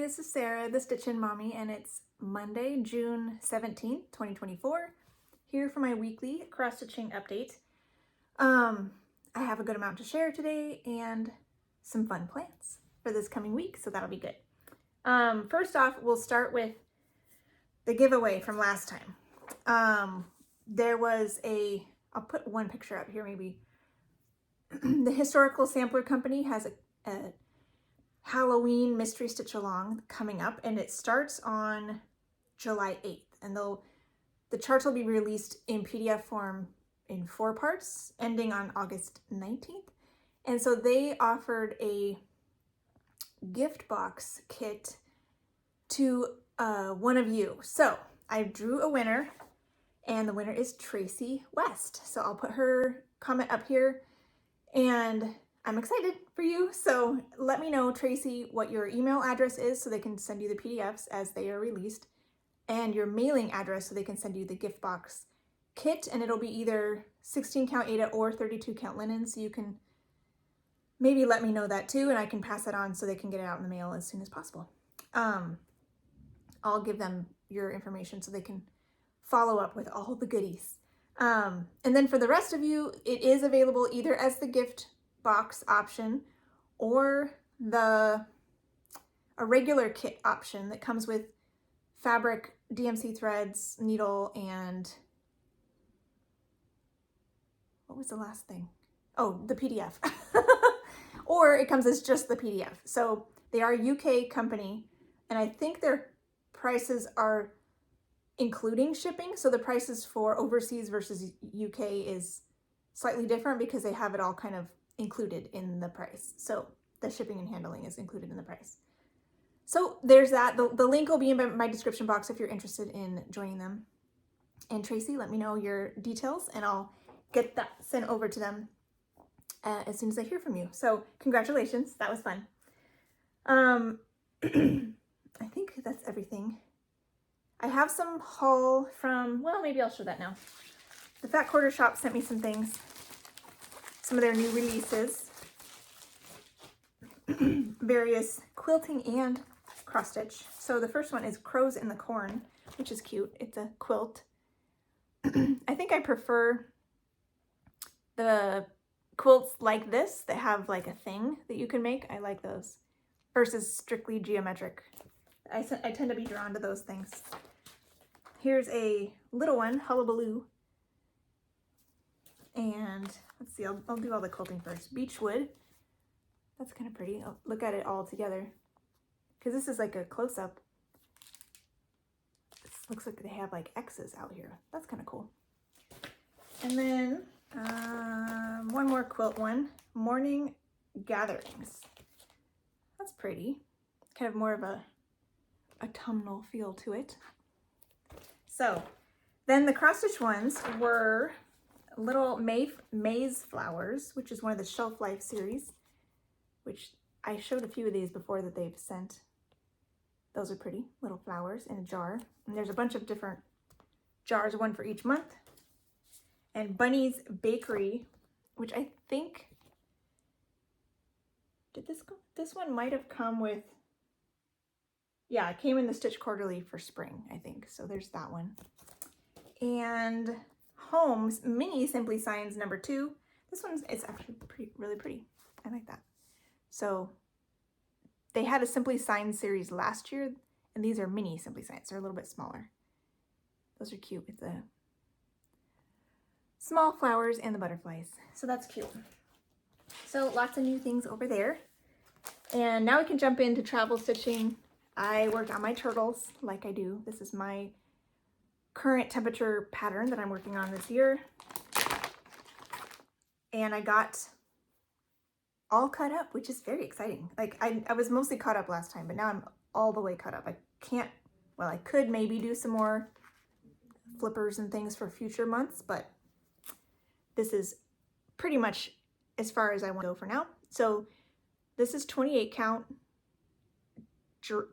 this is Sarah, the Stitchin Mommy, and it's Monday, June 17th, 2024. Here for my weekly cross-stitching update. I have a good amount to share today and some fun plans for this coming week, so that'll be good. First off, we'll start with the giveaway from last time. There was I'll put one picture up here maybe. The Historical Sampler Company has a Halloween mystery stitch along coming up, and it starts on July 8th, and the charts will be released in PDF form in 4 parts ending on August 19th. And so they offered a gift box kit to one of you. So I drew a winner, and the winner is Tracy West. So I'll put her comment up here, and I'm excited for you. So let me know, Tracy, what your email address is so they can send you the PDFs as they are released, and your mailing address so they can send you the gift box kit. And it'll be either 16 count Aida or 32 count linen. So you can maybe let me know that too, and I can pass it on so they can get it out in the mail as soon as possible. I'll give them your information so they can follow up with all the goodies. And then for the rest of you, it is available either as the gift box option or a regular kit option that comes with fabric, DMC threads, needle, and what was the last thing? Oh, the PDF. Or it comes as just the PDF. So they are a UK company, and I think their prices are including shipping. So the prices for overseas versus UK is slightly different because they have it all kind of included in the price. So the shipping and handling is included in the price. So there's that. The link will be in my description box if you're interested in joining them. And Tracy, let me know your details and I'll get that sent over to them as soon as I hear from you. So congratulations, that was fun. I think that's everything. I have some haul from, well, maybe I'll show that now. The Fat Quarter Shop sent me some things, some of their new releases, various quilting and cross stitch. So the first one is Crows in the Corn, which is cute. It's a quilt. I think I prefer the quilts like this that have like a thing that you can make. I like those versus strictly geometric. I tend to be drawn to those things. Here's a little one, Hullabaloo. And let's see, I'll do all the quilting first. Beechwood. That's kind of pretty. I'll look at it all together because this is like a close-up. This looks like they have like X's out here. That's kind of cool. And then one more quilt one, Morning Gatherings. That's pretty. Kind of more of a autumnal feel to it. So then the cross stitch ones were little maize flowers, which is one of the Shelf Life series, which I showed a few of these before that they've sent. Those are pretty little flowers in a jar. And there's a bunch of different jars, one for each month. And Bunny's Bakery, which I think, did this go? This one might have come with, yeah, it came in the Stitch Quarterly for spring, I think. So there's that one. And Home's Mini Simply Signs #2. This one's, it's actually really pretty. I like that. So they had a Simply Signs series last year, and these are mini Simply Signs. They're a little bit smaller. Those are cute with the small flowers and the butterflies. So that's cute. So lots of new things over there. And now we can jump into travel stitching. I worked on my turtles like I do. This is my current temperature pattern that I'm working on this year. And I got all cut up, which is very exciting. Like I was mostly caught up last time, but now I'm all the way cut up. I can't, well, I could maybe do some more flippers and things for future months, but this is pretty much as far as I want to go for now. So this is 28 count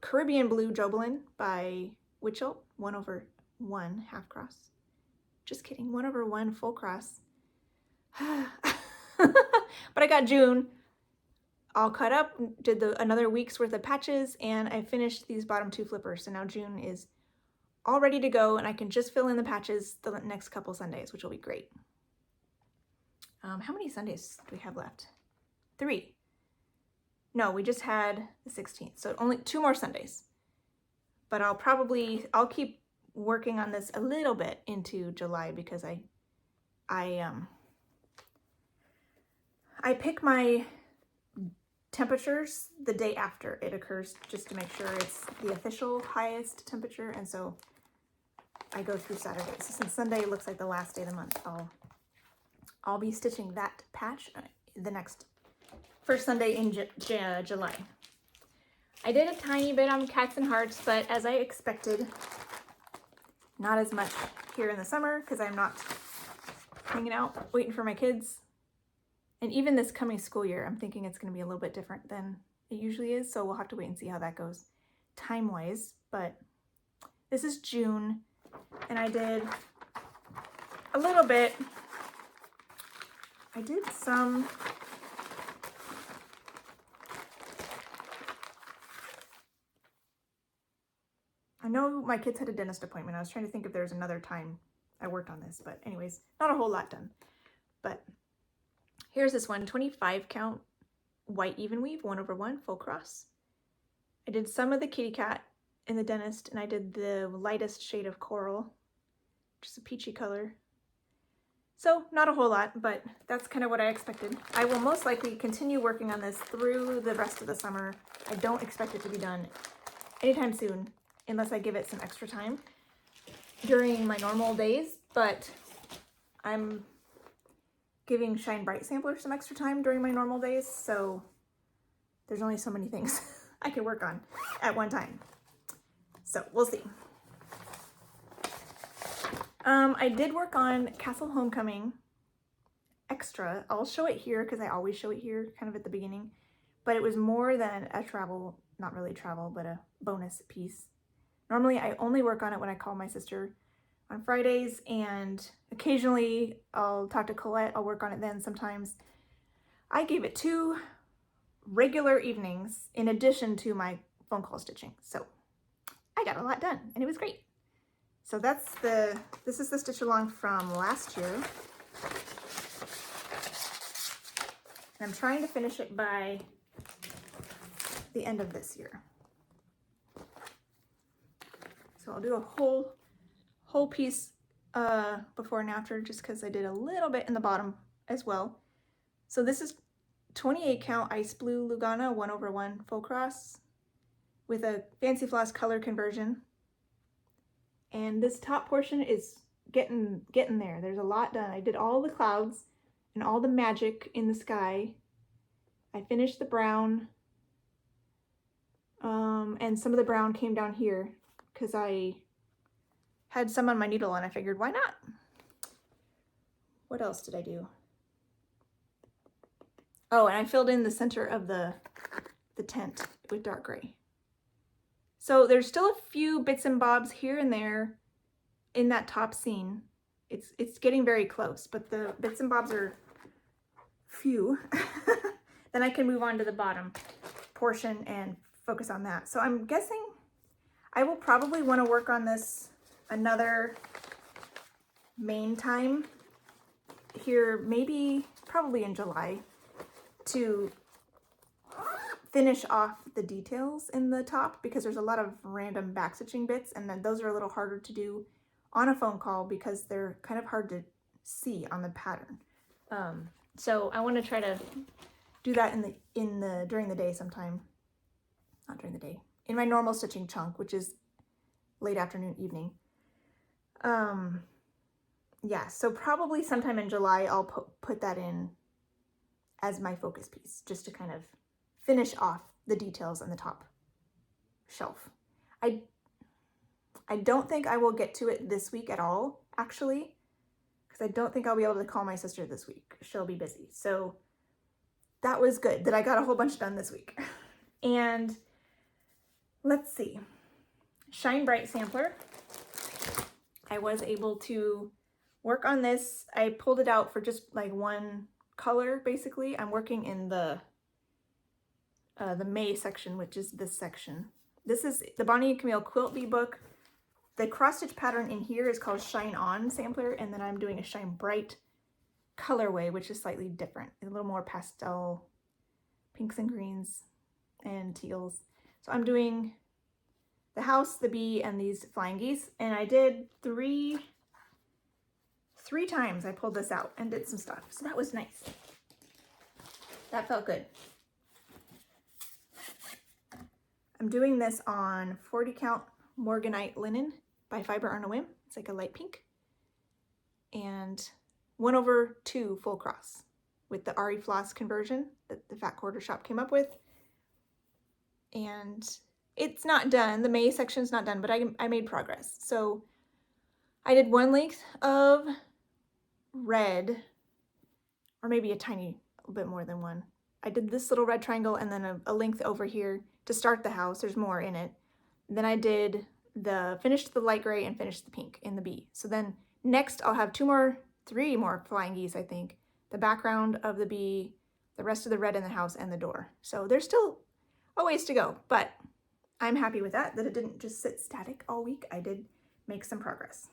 Caribbean Blue Jobelin by Witchell, 1/1 half cross. Just kidding, 1/1 full cross. But I got June all cut up, did another week's worth of patches, and I finished these bottom 2 flippers. So now June is all ready to go, and I can just fill in the patches the next couple Sundays, which will be great. How many Sundays do we have left? 3. No, we just had the 16th, so only 2 more Sundays. But I'll keep working on this a little bit into July because I pick my temperatures the day after it occurs just to make sure it's the official highest temperature, and so I go through Saturday. So since Sunday looks like the last day of the month, I'll be stitching that patch the first Sunday in July. I did a tiny bit on Cats and Hearts, but as I expected, not as much here in the summer because I'm not hanging out waiting for my kids. And even this coming school year, I'm thinking it's going to be a little bit different than it usually is, so we'll have to wait and see how that goes time-wise. But this is June, and I did a little bit. I did some... I know my kids had a dentist appointment. I was trying to think if there was another time I worked on this, but anyways, not a whole lot done. But here's this one, 25 count white even weave, 1/1 full cross. I did some of the kitty cat in the dentist, and I did the lightest shade of coral, just a peachy color. So not a whole lot, but that's kind of what I expected. I will most likely continue working on this through the rest of the summer. I don't expect it to be done anytime soon, unless I give it some extra time during my normal days, but I'm giving Shine Bright Sampler some extra time during my normal days, so there's only so many things I can work on at one time. So we'll see. I did work on Castle Homecoming extra. I'll show it here because I always show it here kind of at the beginning, but it was more than a travel, not really travel, but a bonus piece. Normally I only work on it when I call my sister on Fridays, and occasionally I'll talk to Colette. I'll work on it then sometimes. I gave it 2 regular evenings in addition to my phone call stitching. So I got a lot done and it was great. So this is the stitch along from last year. And I'm trying to finish it by the end of this year. So I'll do a whole piece before and after, just because I did a little bit in the bottom as well. So this is 28 count ice blue Lugana 1/1 full cross with a Fancy Floss color conversion. And this top portion is getting there. There's a lot done. I did all the clouds and all the magic in the sky. I finished the brown, and some of the brown came down here because I had some on my needle and I figured, why not? What else did I do? Oh, and I filled in the center of the tent with dark gray. So there's still a few bits and bobs here and there in that top scene. It's getting very close, but the bits and bobs are few. Then I can move on to the bottom portion and focus on that. So I'm guessing I will probably want to work on this another main time here, probably in July, to finish off the details in the top, because there's a lot of random backstitching bits, and then those are a little harder to do on a phone call because they're kind of hard to see on the pattern. So I want to try to do that during the day sometime. Not during the day, in my normal stitching chunk, which is late afternoon, evening. Yeah, so probably sometime in July I'll put that in as my focus piece, just to kind of finish off the details on the top shelf. I don't think I will get to it this week at all, actually, because I don't think I'll be able to call my sister this week. She'll be busy. So that was good that I got a whole bunch done this week. And let's see, Shine Bright Sampler. I was able to work on this. I pulled it out for just like one color, basically. I'm working in the the May section, which is this section. This is the Bonnie and Camille Quilt Bee book. The cross stitch pattern in here is called Shine On Sampler, and then I'm doing a Shine Bright colorway, which is slightly different, a little more pastel pinks and greens and teals. So I'm doing the house, the bee, and these flying geese, and I did three times I pulled this out and did some stuff, so that was nice. That felt good. I'm doing this on 40 count Morganite linen by Fiber on a Whim. It's like a light pink, and 1/2 full cross with the Ari floss conversion that the Fat Quarter Shop came up with. And it's not done. The May section's not done, but I made progress. So I did one length of red, or maybe a tiny bit more than one. I did this little red triangle and then a length over here to start the house. There's more in it. And then I did finished the light gray and finished the pink in the bee. So then next I'll have three more flying geese, I think. The background of the bee, the rest of the red in the house, and the door. So there's still a ways to go, but I'm happy with that it didn't just sit static all week. I did make some progress.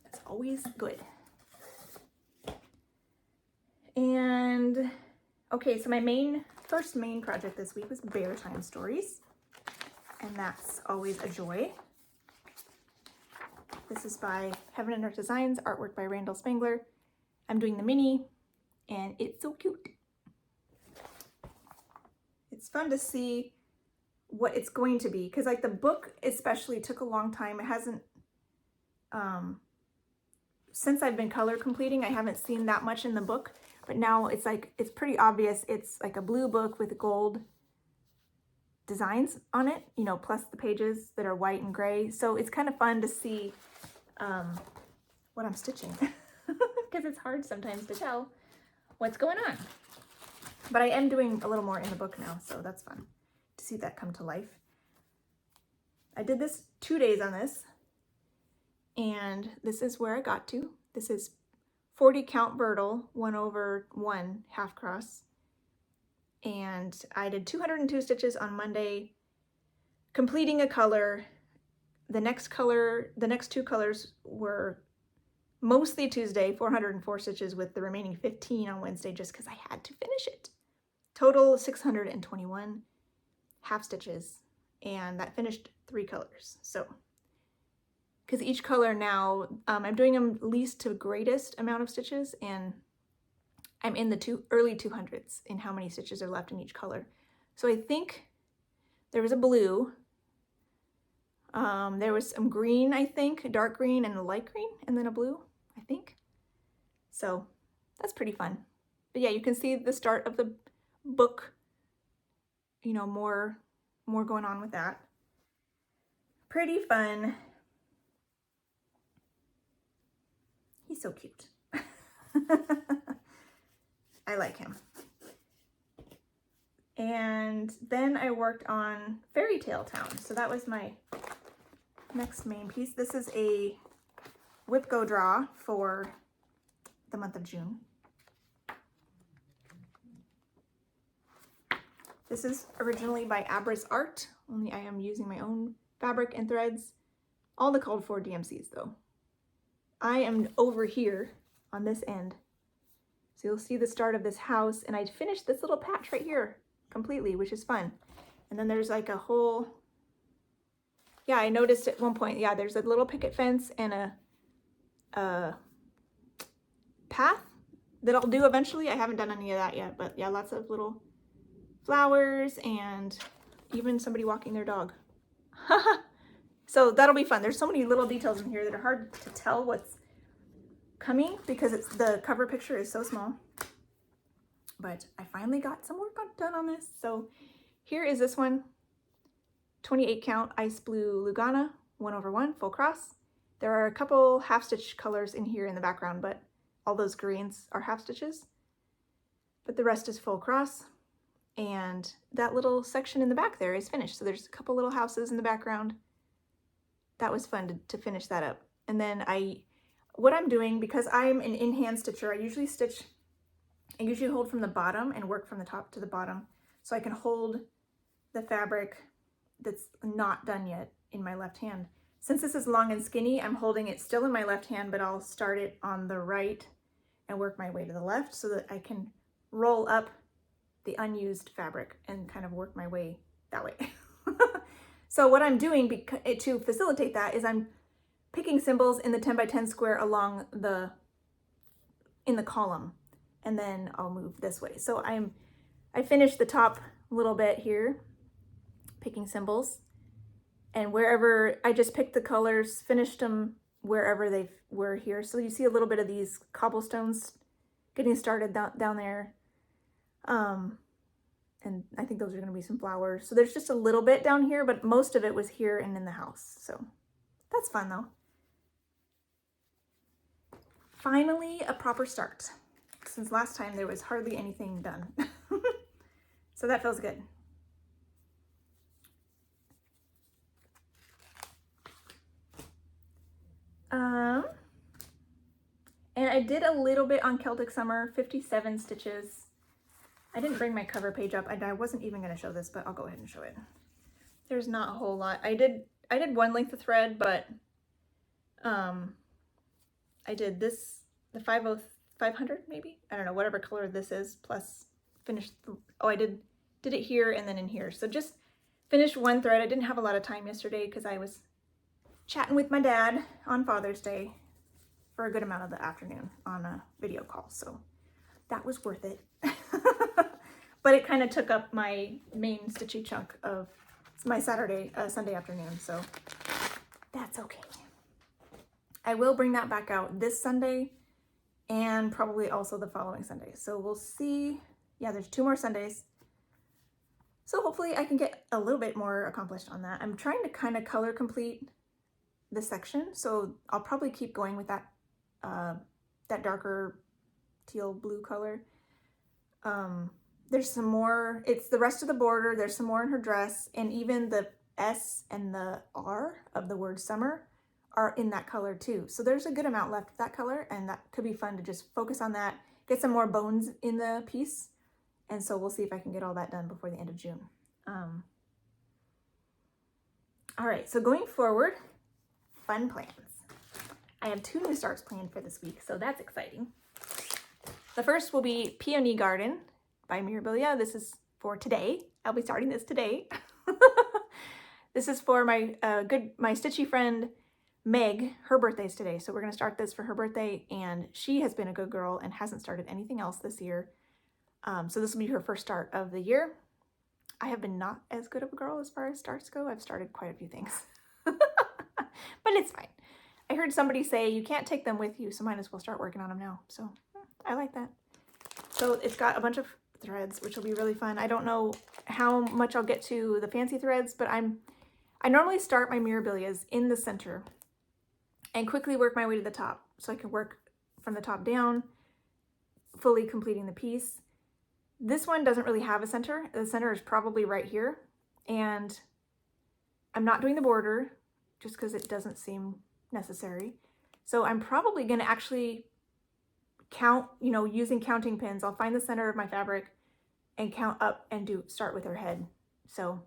That's always good. And okay, so my first main project this week was Bear Time Stories, and that's always a joy. This is by Heaven and Earth Designs, artwork by Randall Spangler. I'm doing the mini, and it's so cute. It's fun to see what it's going to be, because like the book especially took a long time. It hasn't, since I've been color completing, I haven't seen that much in the book, but now it's like, it's pretty obvious. It's like a blue book with gold designs on it, you know, plus the pages that are white and gray. So it's kind of fun to see what I'm stitching, because it's hard sometimes to tell what's going on. But I am doing a little more in the book now, so that's fun to see that come to life. I did this 2 days on this, and this is where I got to. This is 40 count Vertical 1/1 half cross, and I did 202 stitches on Monday, completing a color. The next two colors were mostly Tuesday, 404 stitches, with the remaining 15 on Wednesday, just because I had to finish it. Total 621 half stitches, and that finished 3 colors. So, because each color now, I'm doing them least to greatest amount of stitches, and I'm in the early 200s in how many stitches are left in each color. So I think there was a blue, there was some green, I think, a dark green and a light green, and then a blue, I think. So that's pretty fun. But yeah, you can see the start of the book, you know, more going on with that. Pretty fun. He's so cute. I like him. And then I worked on Fairy Tale Town. So that was my next main piece. This is a Whip Go Draw for the month of June. This is originally by Abra's Art, only I am using my own fabric and threads. All the called for DMCs though. I am over here on this end. So you'll see the start of this house, and I finished this little patch right here completely, which is fun. And then there's like a whole, yeah, I noticed at one point, yeah, there's a little picket fence and a path that I'll do eventually. I haven't done any of that yet, but yeah, lots of little flowers and even somebody walking their dog. So that'll be fun. There's so many little details in here that are hard to tell what's coming because the cover picture is so small. But I finally got some work done on this. So here is this one, 28 count Ice Blue Lugana, 1/1 full cross. There are a couple half stitch colors in here in the background, but all those greens are half stitches. But the rest is full cross. And that little section in the back there is finished. So there's a couple little houses in the background. That was fun to finish that up. And then what I'm doing, because I'm an in-hand stitcher, I usually stitch I usually hold from the bottom and work from the top to the bottom, so I can hold the fabric that's not done yet in my left hand. Since this is long and skinny, I'm holding it still in my left hand, but I'll start it on the right and work my way to the left so that I can roll up the unused fabric and kind of work my way that way. So what I'm doing to facilitate that is I'm picking symbols in the 10 by 10 square along in the column, and then I'll move this way. So I finished the top little bit here, picking symbols, and wherever I just picked the colors, finished them wherever they were here. So you see a little bit of these cobblestones getting started down there. And I think those are going to be some flowers. So there's just a little bit down here, but most of it was here and in the house. So that's fun though. Finally, a proper start. Since last time there was hardly anything done. So that feels good. And I did a little bit on Celtic Summer, 57 stitches. I didn't bring my cover page up. I wasn't even going to show this, but I'll go ahead and show it. There's not a whole lot. I did one length of thread, but I did this, the 500 maybe? I don't know, whatever color this is, plus finished, I did it here and then in here. So just finished one thread. I didn't have a lot of time yesterday because I was chatting with my dad on Father's Day for a good amount of the afternoon on a video call. So that was worth it. But it kind of took up my main stitchy chunk of my Sunday afternoon. So that's okay. I will bring that back out this Sunday and probably also the following Sunday. So we'll see. Yeah, there's 2 more Sundays. So hopefully I can get a little bit more accomplished on that. I'm trying to kind of color complete the section. So I'll probably keep going with that, that darker teal blue color. There's some more, it's the rest of the border. There's some more in her dress, and even the S and the R of the word summer are in that color too. So there's a good amount left of that color, and that could be fun to just focus on that, get some more bones in the piece. And so we'll see if I can get all that done before the end of June. All right, so going forward, fun plans. I have 2 new starts planned for this week, so that's exciting. The first will be Peony Garden by Mirabilia. This is for today. I'll be starting this today. This is for my stitchy friend Meg. Her birthday's today, so we're gonna start this for her birthday, and she has been a good girl and hasn't started anything else this year. So this will be her first start of the year. I have been not as good of a girl as far as starts go. I've started quite a few things, but it's fine. I heard somebody say you can't take them with you, so might as well start working on them now. So I like that. So it's got a bunch of threads, which will be really fun. I don't know how much I'll get to the fancy threads, but I normally start my Mirabilias in the center and quickly work my way to the top, so I can work from the top down, fully completing the piece. This one doesn't really have a center. The center is probably right here, and I'm not doing the border just because it doesn't seem necessary. So I'm probably going to actually count, using counting pins. I'll find the center of my fabric and count up and start with her head. So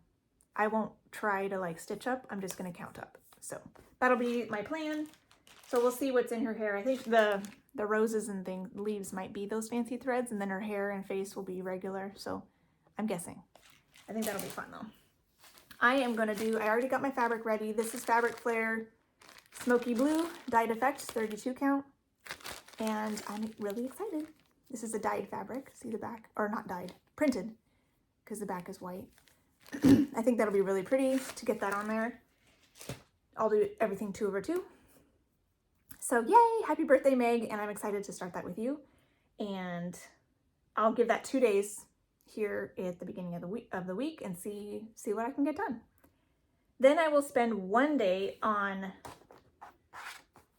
I won't try to stitch up. I'm just going to count up. So that'll be my plan. So we'll see what's in her hair. I think the roses and leaves might be those fancy threads, and then her hair and face will be regular. So I'm guessing. I think that'll be fun though. I already got my fabric ready. This is Fabric Flare Smoky Blue Dyed Effect 32 count. And I'm really excited. This is a dyed fabric. See the back, or not dyed, printed, because the back is white. I think that'll be really pretty to get that on there. I'll do everything 2/2. So yay, happy birthday, Meg, and I'm excited to start that with you. And I'll give that 2 days here at the beginning of the week and see what I can get done. Then I will spend 1 day on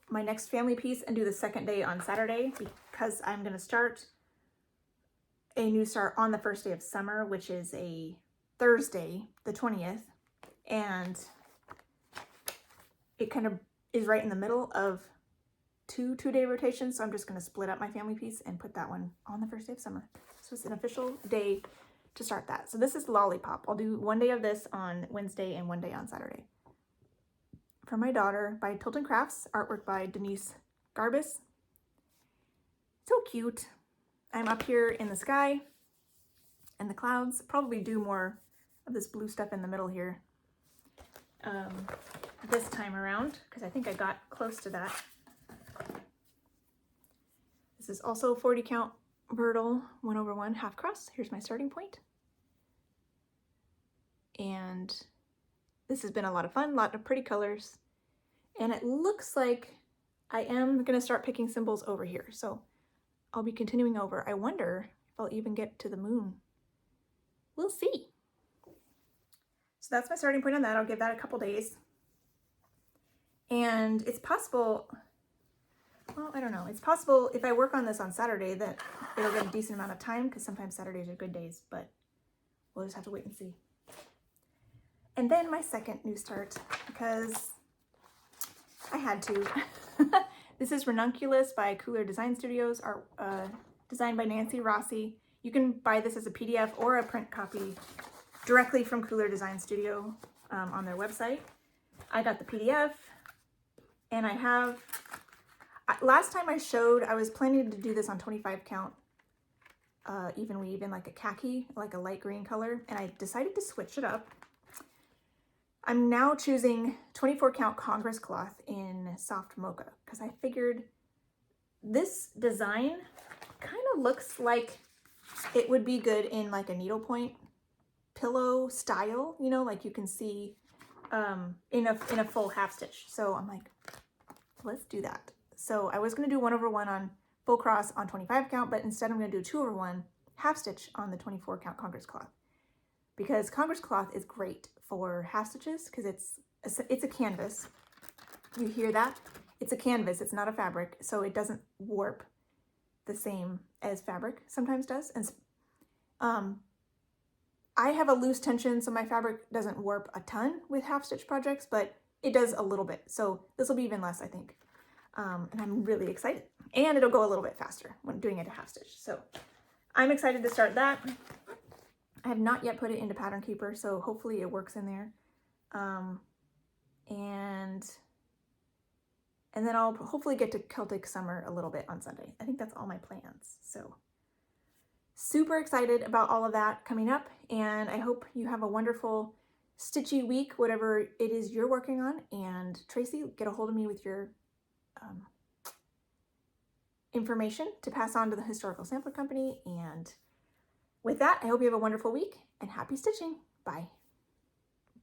my next family piece and do the second day on Saturday, because I'm going to start a new start on the first day of summer, which is a Thursday, the 20th. And it kind of is right in the middle of two-day rotations, so I'm just going to split up my family piece and put that one on the first day of summer. So it's an official day to start that. So this is Lollipop. I'll do one day of this on Wednesday and one day on Saturday. For my daughter, by Tilton Crafts, artwork by Denise Garbus. So cute. I'm up here in the sky and the clouds. Probably do more of this blue stuff in the middle here this time around, because I think I got close to that. This is also 40 count Burtle 1/1 half cross. Here's my starting point. And this has been a lot of fun, a lot of pretty colors. And it looks like I am gonna start picking symbols over here. So I'll be continuing over. I wonder if I'll even get to the moon. We'll see. So that's my starting point on that. I'll give that a couple days. And it's possible, well, I don't know. It's possible if I work on this on Saturday that it'll get a decent amount of time, because sometimes Saturdays are good days, but we'll just have to wait and see. And then my second new start, because I had to. This is Ranunculus by Cooler Design Studios, designed by Nancy Rossi. You can buy this as a PDF or a print copy directly from Cooler Design Studio on their website. I got the PDF, and I have, last time I showed, I was planning to do this on 25 count even weave in like a khaki, like a light green color, and I decided to switch it up. I'm now choosing 24 count Congress cloth in soft mocha, because I figured this design kind of looks like it would be good in like a needlepoint pillow style, you know, like you can see in a full half stitch. So I'm like, let's do that. So I was going to do 1/1 on full cross on 25 count, but instead I'm going to do 2/1 half stitch on the 24 count Congress cloth, because Congress cloth is great for half stitches because it's a canvas. You hear that? It's a canvas. It's not a fabric, so it doesn't warp the same as fabric sometimes does. And I have a loose tension, so my fabric doesn't warp a ton with half stitch projects, but it does a little bit. So this will be even less, I think. And I'm really excited. And it'll go a little bit faster when doing it a half stitch. So I'm excited to start that. I have not yet put it into Pattern Keeper, so hopefully it works in there. And then I'll hopefully get to Celtic Summer a little bit on Sunday. I think that's all my plans. So super excited about all of that coming up, and I hope you have a wonderful stitchy week, whatever it is you're working on. And Tracy, get a hold of me with your information to pass on to the Historical Sampler Company. And with that, I hope you have a wonderful week and happy stitching. Bye.